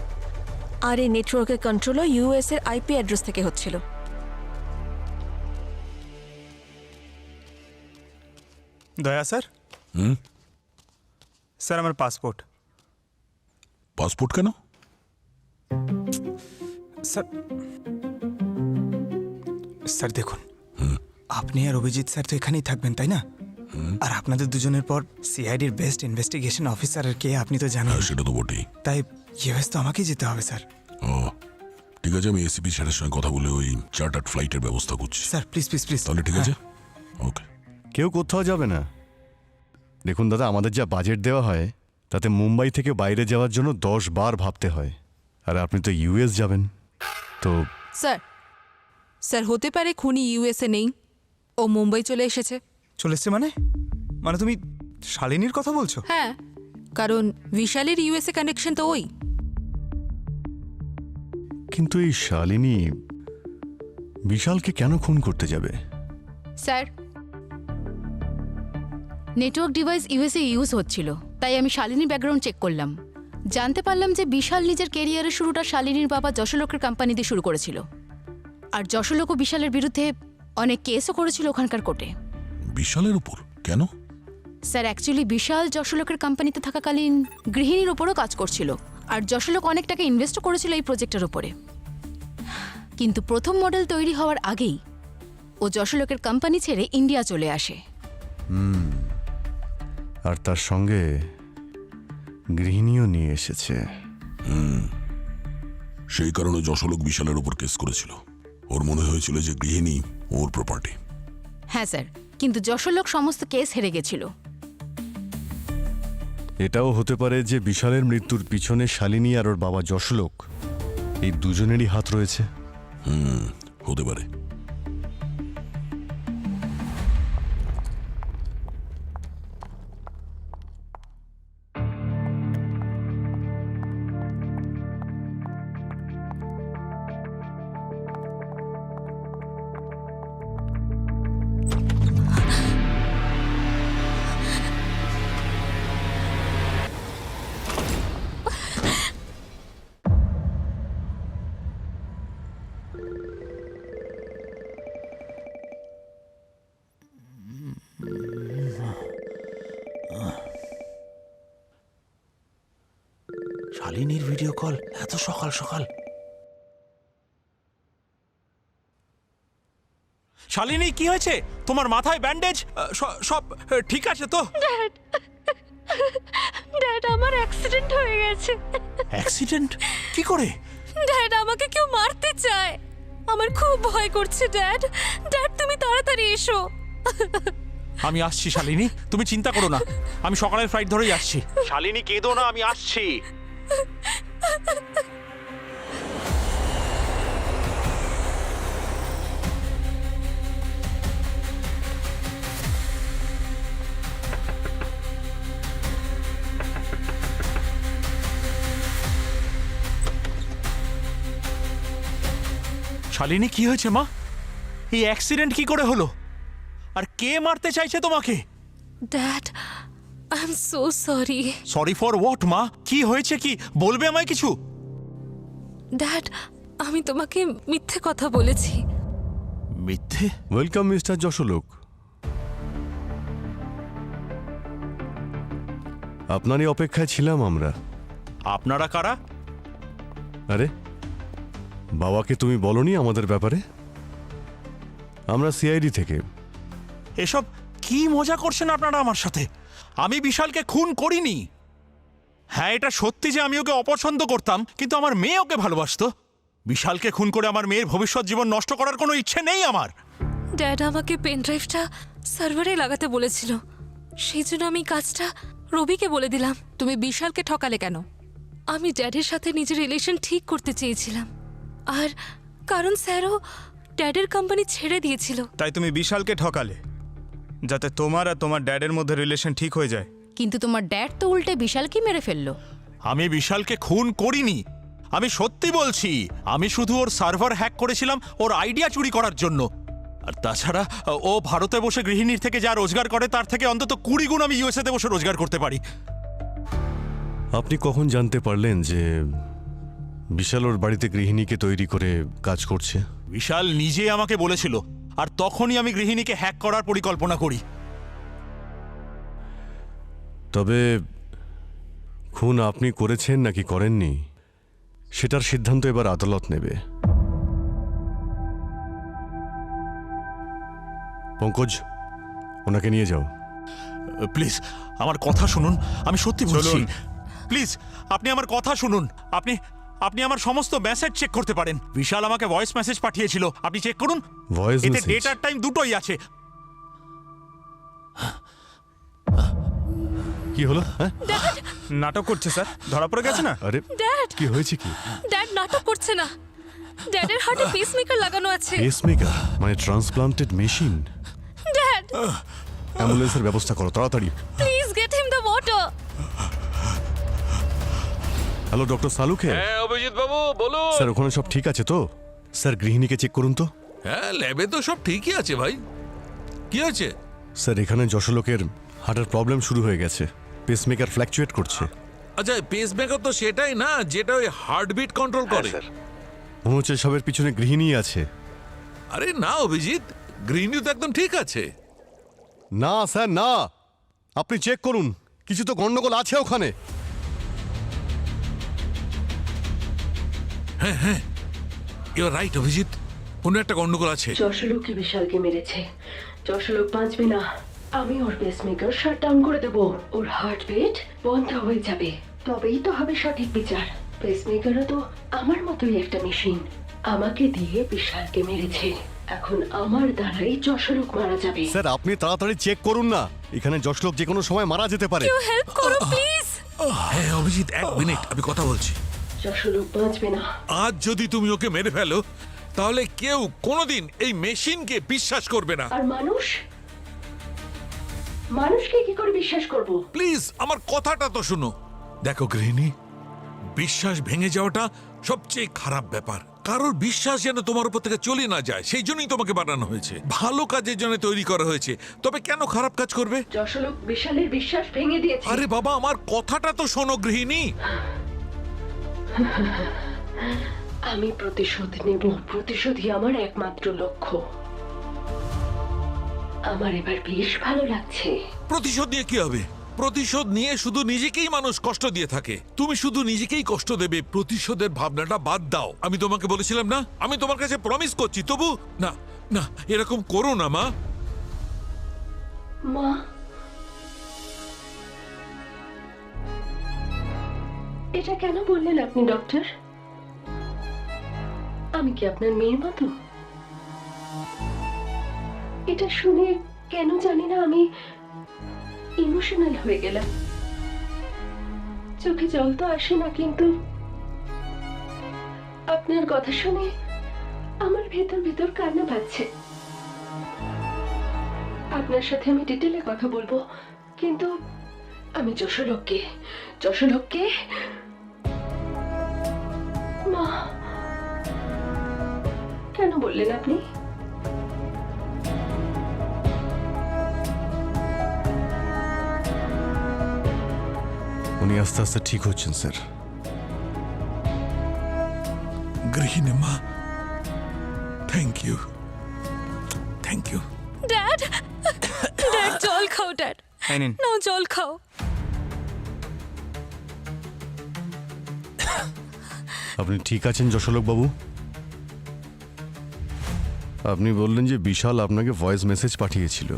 আর এই নেটওয়ার্কের কন্ট্রোলও ইউএস এর আইপি অ্যাড্রেস থেকে হচ্ছিল। দয়া স্যার। স্যার আমার পাসপোর্ট। পাসপোর্ট কেন? স্যার স্যার দেখুন, আপনি আর অভিজিৎ স্যার তো এখানেই থাকবেন তাই না? আর আপনাদের দুজনের পর সিআইডির বেস্ট ইনভেস্টিগেশন অফিসারের কে আপনি তো জানেন। সেটা তো বটেই। তাই ইউএস তো আমাকেই যেতে হবে স্যার। ও ঠিক আছে, আমি এসিপি স্যারের সঙ্গে কথা বলে ওই চার্টার্ড ফ্লাইটের ব্যবস্থা করছি। Sir please please please. তাহলে ঠিক আছে, ওকে। কেউ কোথাও যাবে না। দেখুন দাদা, আমাদের যা বাজেট দেওয়া হয় তাতে মুম্বাই থেকে বাইরে যাওয়ার জন্য 10 বার ভাবতে হয়, আর আপনি তো ইউএস যাবেন। তো স্যার স্যার হতে পারে খুনি ইউএসএ নেই, ও মুম্বাই চলে এসেছে। চলে এসছে মানে? মানে তুমি শালিনীর কথা বলছো? হ্যাঁ, কারণ বিশালের ইউএসএ কানেকশন তো ওই। কিন্তু এই শালিনী বিশালকে কেন খুন করতে যাবে? Sir network device USA use হচ্ছিল, তাই আমি শালিনীর ব্যাকগ্রাউন্ড চেক করলাম। জানতে পারলাম যে বিশাল নিজের কেরিয়ারের শুরুটা শালিনীর বাবা যশোলোকের কোম্পানি দিয়ে শুরু করেছিল, আর যশোলোক ও বিশালের বিরুদ্ধে অনেক কেসও করেছিল ওখানকার কোর্টে। বিশালের উপর কেন? স্যার, অ্যাকচুয়ালি বিশাল যশোলোকের কোম্পানিতে থাকাকালীন গৃহিণীর ওপরও কাজ করছিল, আর যশোলোক অনেক টাকা ইনভেস্টও করেছিল এই প্রজেক্টের উপরে। কিন্তু প্রথম মডেল তৈরি হওয়ার আগেই ও যশোলোকের কোম্পানি ছেড়ে ইন্ডিয়া চলে আসে। আর তার সঙ্গে গৃহিণীও নিয়ে এসেছে। সেই কারণে যশোলোক বিশালের উপর কেস করেছিল। ওর মনে হয়েছিল যে গৃহিণী ওর প্রপার্টি। হ্যাঁ স্যার, কিন্তু যশোলোক সমস্ত কেস হেরে গেছিল। এটাও হতে পারে যে বিশালের মৃত্যুর পিছনে শালিনী আর ওর বাবা যশলোক, এই দুজনেরই হাত রয়েছে। হতে পারে। শালিনীর ভিডিও কল এত সকাল সকাল। শালিনী, কি হয়েছে? তোমার মাথায় ব্যান্ডেজ সব ঠিক আছে তো? ড্যাড, আমার অ্যাক্সিডেন্ট হয়ে গেছে। অ্যাক্সিডেন্ট? কি করে? ড্যাড, আমাকে কেউ মারতে চায়। আমার খুব ভয় করছে ড্যাড। ড্যাড, তুমি তাড়াতাড়ি এসো। আমি আসছি শালিনী, তুমি চিন্তা করো না, আমি সকালের ফ্লাইট ধরেই আসছি। শালিনী, কেঁদো না, আমি আসছি। শালিনী, কি হয়েছে মা? এই অ্যাক্সিডেন্ট কি করে হলো? আর কে মারতে চাইছে তোমাকে? Dad, I am so sorry. Sorry for what মা? কি হয়েছে, কি বলবে আমায় কিছু? ড্যাড, আমি তোমাকে মিথ্যে কথা বলেছি। মিথ্যে? ওয়েলকাম মিস্টার যশোলোক। আপনারই অপেক্ষায় ছিলাম আমরা। আপনারা কারা? আরে, বাবাকে তুমি বলনি আমাদের ব্যাপারে? আমরা সিআইডি থেকে। এসব কি মজা করছেন আপনারা আমার সাথে? আমি বিশালকে খুন করিনি। হ্যাঁ, এটা সত্যি যে আমি ওকে অপছন্দ করতাম, কিন্তু আমার মেয়ে ওকে ভালোবাসতো। বিশালকে খুন করে আমার মেয়ের ভবিষ্যৎ জীবন নষ্ট করার কোনো ইচ্ছে নেই আমার। ড্যাড আমাকে পেন ড্রাইভটা সার্ভারে লাগাতে বলেছিল, সেই জন্য আমি কাজটা রবিকে বলে দিলাম। তুমি বিশালকে ঠকালে কেন? আমি ড্যাডের সাথে নিজের রিলেশন ঠিক করতে চেয়েছিলাম, আর কারণ স্যারও ড্যাডের কোম্পানি ছেড়ে দিয়েছিল। তাই তুমি বিশালকে ঠকালে যাতে তোমার আর তোমার ড্যাডের মধ্যে রিলেশন ঠিক হয়ে যায়। কিন্তু তোমার ড্যাড তো উল্টে বিশালকে মেরে ফেললো। আমি বিশালকে খুন করিনি, আমি সত্যি বলছি। আমি শুধু ওর সার্ভার হ্যাক করেছিলাম ওর আইডিয়া চুরি করার জন্য। আর তাছাড়া ও ভারতে বসে গৃহিণীর থেকে যা রোজগার করে তার থেকে অন্তত 20 গুণ আমি ইউএসএতে বসে রোজগার করতে পারি। আপনি কখন জানতে পারলেন যে বিশাল ওর বাড়িতে গৃহিণীকে তৈরি করে কাজ করছে? বিশাল নিজে আমাকে বলেছিল, আর তখনই আমি গৃহিণীকে হ্যাক করার পরিকল্পনা করি। তবে খুন আপনি করেছেন নাকি করেননি সেটার সিদ্ধান্ত এবার আদালত নেবে। পঙ্কজ, ওনাকে নিয়ে যাও। প্লিজ আমার কথা শুনুন, আমি সত্যি বলছি। প্লিজ আপনি আমার কথা শুনুন। আপনি আমার সমস্ত মেসেজ চেক করতে পারেন। বিশাল আমাকে ভয়েস মেসেজ পাঠিয়েছিল, আপনি চেক করুন। ভয়েস এতে মেসেজ? ডেট আর টাইম দুটোই আছে। কি হলো? হ্যাঁ, নাটক করছে স্যার, ধরা পড়ে গেছে না? আরে ড্যাড, কি হয়েছে? কি ড্যাড নাটক করছে না। ড্যাডের হার্টে পেসমেকার লাগানো আছে। পেসমেকার মানে ট্রান্সপ্লান্টেড মেশিন? ড্যাড, অ্যাম্বুলেন্সের ব্যবস্থা করো তাড়াতাড়ি। Please get him the water. Hello, doctor সালুকে? হ্যাঁ অভিজিৎ বাবু বলুন। স্যার, ওখানে সব ঠিক আছে তো? স্যার, গৃহিণীকে চেক করুন তো। হ্যাঁ ল্যাবে তো সব ঠিকই আছে ভাই। কি হয়েছে? স্যার, এখানে যশোলোকের হার্টের প্রবলেম শুরু হয়ে গেছে, পেসমেকার ফ্ল্যাকচুয়েট করছে। আচ্ছা পেসমেকার তো সেটাই না যেটা ওই হার্টবিট কন্ট্রোল করে। মনে হচ্ছে সবের পিছনে গৃহিণী আছে। আরে না অভিজিৎ, গ্রিনিউ তো একদম ঠিক আছে। না স্যার না, আপনি চেক করুন, কিছু তো গন্ডগোল আছে ওখানে। ইউ আর রাইট অভিজিৎ, কোনো একটা গন্ডগোল আছে। যশোলোকই বিশালকে মেরেছে। যশোলোক বাঁচবে না। আমি ওর পেসমেকার শাট ডাউন করে দেব, ওর হার্টবিট বন্ধ হয়ে যাবে, তবেই তো হবে সঠিক বিচার। পেসমেকারও তো আমার মতোই একটা মেশিন, আমাকে দিয়ে বিশালকে মেরেছে। এখন আমার দ্বারাই যশোলোক মারা যাবে। স্যার আপনি তাড়াতাড়ি চেক করুন না, এখানে যশলোক যে কোনো সময় মারা যেতে পারে। হেল্প করো প্লিজ। হ্যাঁ অভিজিৎ, এক মিনিট, আমি কথা বলছি। যশোলোক বাঁচবে না। আজ যদি তুমি ওকে মেরে ফেলো তাহলে কেউ কোনোদিন এই মেশিনকে বিশ্বাস করবে না। আর মানুষকে কি করে বিশ্বাস করব? প্লিজ আমার কথাটা তো শুনো। দেখো গৃহিণী, বিশ্বাস ভেঙে যাওয়াটা সবচেয়ে খারাপ ব্যাপার। কারোর বিশ্বাস যেন তোমার উপর থেকে চলে না যায়, সেই জন্যই তোমাকে বানানো হয়েছে, ভালো কাজের জন্য তৈরি করা হয়েছে। তবে কেন খারাপ কাজ করবে? যশোলোক বিশালের বিশ্বাস ভেঙে দিয়েছে। আরে বাবা, আমার কথাটা তো শোনো গৃহিণী। আমি প্রতিশোধ নেব, প্রতিশোধই আমার একমাত্র লক্ষ্য। আমার এবার বেশ ভালো লাগছে। প্রতিশোধ নিয়ে কি হবে? প্রতিশোধ নিয়ে শুধু নিজেকেই মানুষ কষ্ট দিয়ে থাকে। তুমি শুধু নিজেকেই কষ্ট দেবে, প্রতিশোধের ভাবনাটা বাদ দাও। আমি তোমাকে বলেছিলাম না, আমি তোমার কাছে প্রমিস করছি। তবু না না, এরকম করো না মা। মা, এটা কেন বললেন আপনি ডক্টর? আমি কি আপনার মেয়ের মতো? এটা শুনে কেন জানি না আমি ইমোশনাল হয়ে গেলাম। চোখে জল তো আসে না, কিন্তু আপনার কথা শুনে আমার ভেতর ভেতর কান্না পাচ্ছে। আপনার সাথে আমি ডিটেলে কথা বলবো, কিন্তু আমি যশোলোককে মা, কেন বললেন আপনি? উনি আস্তে আস্তে ঠিক হচ্ছেন স্যার। গৃহিণী মা, thank you, thank you. Dad, dad জল খাও ড্যাড। নাও জল খাও। আপনি ঠিক আছেন যশোলোক বাবু? আপনি বললেন যে বিশাল আপনাকে ভয়েস মেসেজ পাঠিয়েছিল।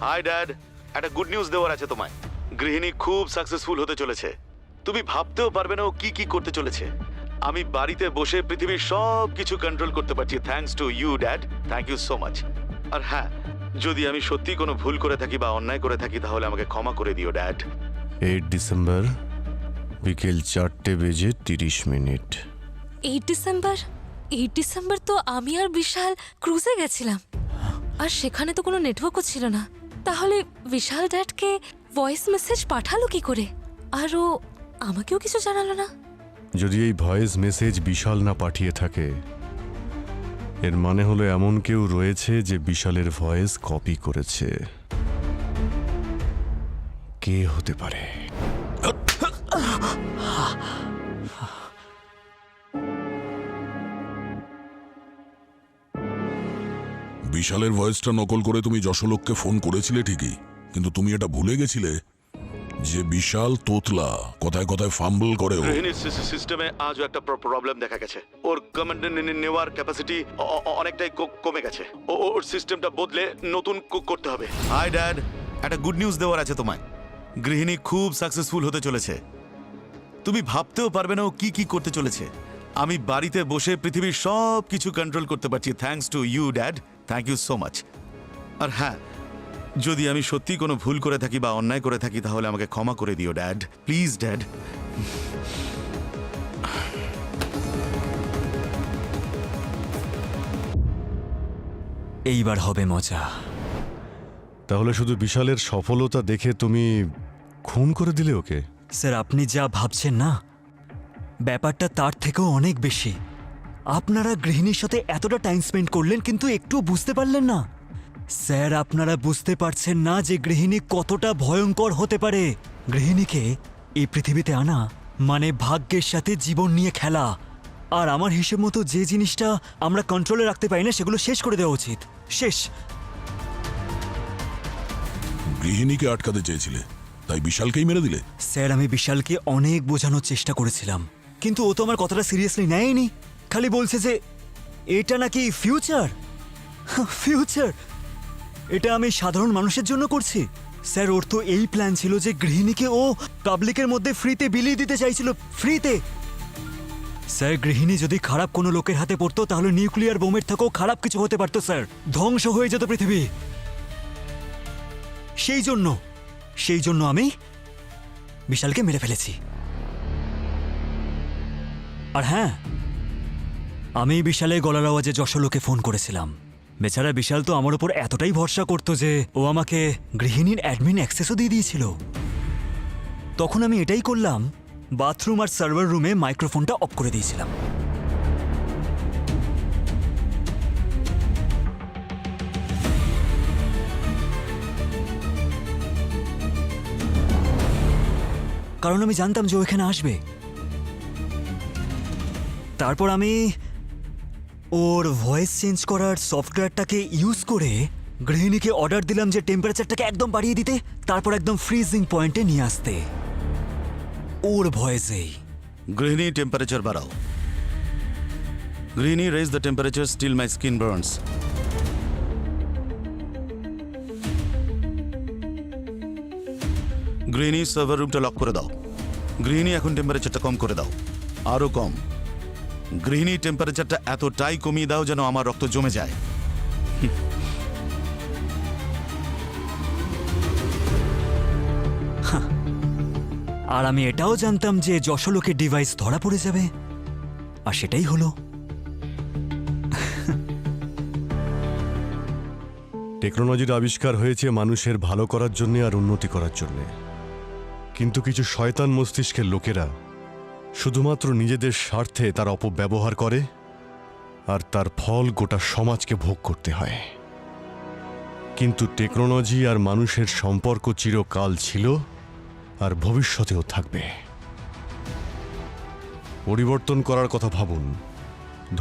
হাই ড্যাড, একটা গুড নিউজ দেওয়ার আছে তোমায়। গৃহিণী খুব সাকসেসফুল হতে চলেছে। তুমি ভাবতেও পারবে না ও কি কি করতে চলেছে। আমি বাড়িতে বসে পৃথিবীর সব কিছু কন্ট্রোল করতে পারছি, thanks to you dad. Thank you so much. আর হ্যাঁ, যদি আমি সত্যি কোনো ভুল করে থাকি বা অন্যায় করে থাকি তাহলে আমাকে ক্ষমা করে দিও ড্যাড। 8 ডিসেম্বর বিকেল 4:30 8 ডিসেম্বর তো আমি আর বিশাল ক্রুজে গেছিলাম, আর সেখানে তো কোনো নেটওয়ার্কও ছিল না। তাহলে বিশাল ড্যাডকে ভয়েস মেসেজ পাঠালো কি করে? আর ও আমাকেও কিছু জানালো না। যদি এই ভয়েস মেসেজ বিশাল না পাঠিয়ে থাকে, এর মানে হলো এমন কেউ রয়েছে যে বিশালের ভয়েস কপি করেছে। কে হতে পারে? বিশালের ভয়েসটা নকল করে তুমি যশোলোককে ফোন করেছিলে ঠিকই, কিন্তু তুমি এটা ভুলে গেছিলে যে বিশাল তোতলা, কথায় কথায় ফাম্বল করে ও। গৃহিণীর সিস্টেমে আজও একটা প্রবলেম দেখা গেছে। ওর কমান্ড নেওয়ার ক্যাপাসিটি অনেকটাই কমে গেছে। ওর সিস্টেমটা বদলে নতুন করতে হবে। হাই ড্যাড, একটা গুড নিউজ দেওয়ার আছে তোমায়। গৃহিণী খুব সাকসেসফুল হতে চলেছে। তুমি ভাবতেও পারবে না ও কি কি করতে চলেছে। আমি বাড়িতে বসে পৃথিবীর সব কিছু কন্ট্রোল করতে পারছি, thanks to you dad. Thank you so much. আর হ্যাঁ, যদি আমি সত্যি কোনো ভুল করে থাকি বা অন্যায় করে থাকি তাহলে আমাকে ক্ষমা করে দিও ড্যাড, প্লিজ ড্যাড। এইবার হবে মজা। তাহলে শুধু বিশালের সফলতা দেখে তুমি খুন করে দিলে ওকে? স্যার আপনি যা ভাবছেন না, ব্যাপারটা তার থেকেও অনেক বেশি। আপনারা গৃহিণীর সাথে এতটা টাইম স্পেন্ড করলেন কিন্তু একটু বুঝতে পারলেন না। স্যার আপনারা বুঝতে পারছেন না যে গৃহিণী কতটা ভয়ঙ্কর হতে পারে। গৃহিণীকে এই পৃথিবীতে আনা মানে ভাগ্যের সাথে জীবন নিয়ে খেলা। আর আমার হিসেব মতো যে জিনিসটা আমরা কন্ট্রোলে রাখতে পারি না সেগুলো শেষ করে দেওয়া উচিত। শেষ। গৃহিণীকে আটকাতে চেয়েছিলে, তাই বিশালকেই মেরে দিলে? স্যার আমি বিশালকে অনেক বোঝানোর চেষ্টা করেছিলাম, কিন্তু ও তো আমার কথাটা সিরিয়াসলি নেয়নি। খালি বলছে যে এটা নাকি ফিউচার। ফিউচার? এটা আমি সাধারণ মানুষের জন্য করছি। স্যার ওর তো এই প্ল্যান ছিল যে গৃহিণীকে ও পাবলিকের মধ্যে ফ্রিতে বিলিয়ে দিতে চাইছিল, ফ্রিতে। স্যার গৃহিণী যদি খারাপ কোনো লোকের হাতে পড়তো তাহলে নিউক্লিয়ার বোমের থেকেও খারাপ কিছু হতে পারতো স্যার। ধ্বংস হয়ে যেত পৃথিবী। সেই জন্য আমি বিশালকে মেরে ফেলেছি। আর হ্যাঁ, আমি বিশালের গলার আওয়াজে যশোলোকে ফোন করেছিলাম। বেচারা বিশাল তো আমার উপর এতটাই ভরসা করতো যে ও আমাকে গৃহিণীর অ্যাডমিন অ্যাক্সেসও দিয়ে দিয়েছিল। তখন আমি এটাই করলাম, বাথরুম আর সার্ভার রুমে মাইক্রোফোনটা অফ করে দিয়েছিলাম। কারণ আমি জানতাম যে ও এখানে আসবে। তারপর আমি ওর ভয়েস চেঞ্জ করার সফটওয়্যারটাকে ইউজ করে গৃহিণীকে অর্ডার দিলাম যে টেম্পারেচারটাকে একদম বাড়িয়ে দিতে, তারপর একদম ফ্রিজিং পয়েন্টে নিয়ে আসতে ওর ভয়েসেই। গৃহিণী টেম্পারেচার বাড়াও। গৃহিণী raise the temperature, still my skin burns. গৃহিণী সার্ভার রুমটা লক করে দাও। গৃহিণী এখন টেম্পারেচারটা কম করে দাও, আরও কম। গৃহিণী টেম্পারেচারটা এতটাই কমিয়ে দাও যেন আমার রক্ত জমে যায়। আর আমি এটাও জানতাম যে যশোলোকে ডিভাইস ধরা পড়ে যাবে, আর সেটাই হলো। টেকনোলজির আবিষ্কার হয়েছে মানুষের ভালো করার জন্য আর উন্নতি করার জন্য, কিন্তু কিছু শয়তান মস্তিষ্কের লোকেরা শুধুমাত্র নিজেদের স্বার্থে তার অপব্যবহার করে, আর তার ফল গোটা সমাজকে ভোগ করতে হয়। কিন্তু টেকনোলজি আর মানুষের সম্পর্ক চিরকাল ছিল আর ভবিষ্যতেও থাকবে। পরিবর্তন করার কথা ভাবুন,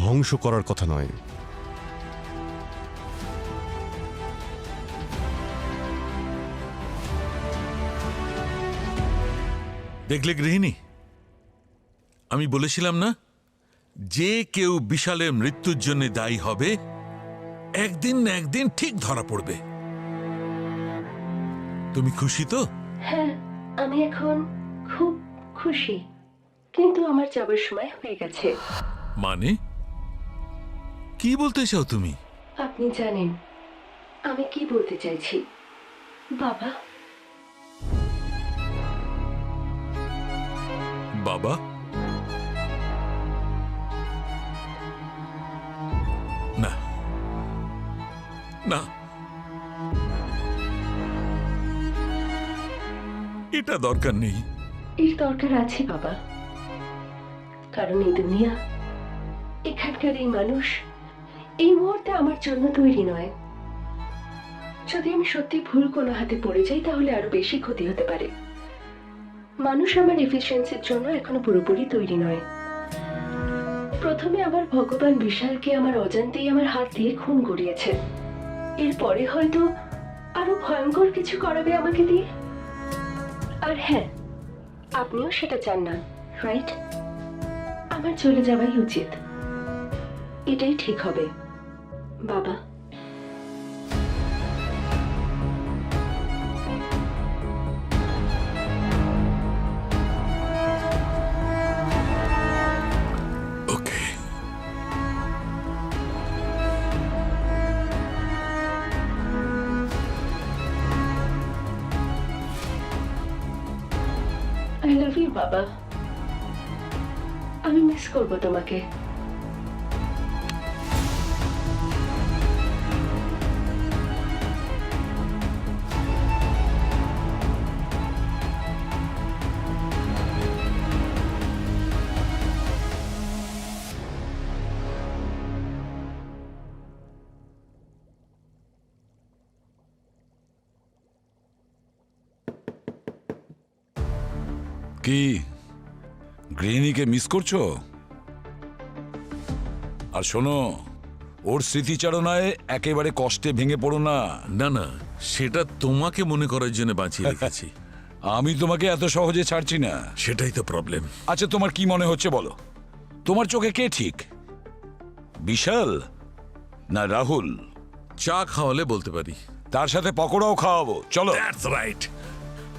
ধ্বংস করার কথা নয়। দেখলে গৃহিণী, আমি বলেছিলাম না যে কেউ বিশালের মৃত্যুর জন্য দায়ী হবে একদিন না একদিন ঠিক ধরা পড়বে। তুমি খুশি তো? হ্যাঁ, আমি এখন খুব খুশি, কিন্তু আমার যাবার সময় হয়ে গেছে। মানে কি বলতে চাও তুমি? আপনি জানেন আমি কি বলতে চাইছি, বাবা। বাবা? না না, এটা দরকার নেই। এর দরকার আছে বাবা, কারণ এই দুনিয়া, এখানকার এই মানুষ এই মুহূর্তে আমার জন্য তৈরি নয়। যদি আমি সত্যি ভুল কোনো হাতে পড়ে যাই তাহলে আরো বেশি ক্ষতি হতে পারে। মানুষ আমার এফিসিয়েন্সির জন্য এখনো পুরোপুরি তৈরি নয়। প্রথমে আমার ভগবান বিশালকে আমার অজান্তেই আমার হাত দিয়ে খুন করিয়েছে, এরপরে হয়তো আরো ভয়ঙ্কর কিছু করাবে আমাকে দিয়ে। আর হ্যাঁ, আপনিও সেটা চান না, রাইট? আমার চলে যাওয়াই উচিত, এটাই ঠিক হবে বাবা। ওকে, আই লাভ ইউ বাবা, আমি মিস করবো তোমাকে। কি গৃহিণীকে মিস করছো? আর শোনো, ওর স্মৃতিচারণায় একেবারে কষ্টে ভেঙে পড়ো না। না না, সেটা তোমাকে মনে করার জন্য বাঁচিয়ে রেখেছি। আমি তোমাকে এত সহজে ছাড়ছি না। সেটাই তো প্রবলেম। আচ্ছা, তোমার কি মনে হচ্ছে বলো? তোমার চোখে কে ঠিক, বিশাল না রাহুল? চা খাওয়ালে বলতে পারি। তার সাথে পকোড়াও খাওয়াবো, চলো। দ্যাটস রাইট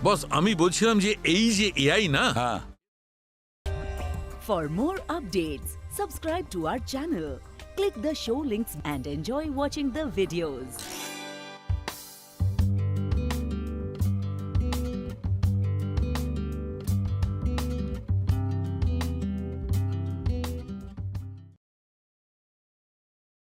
বস। আমি বলছিলাম যে এই যে এআই না, হ্যাঁ, For more updates, subscribe to our channel, click the show links and enjoy watching the videos.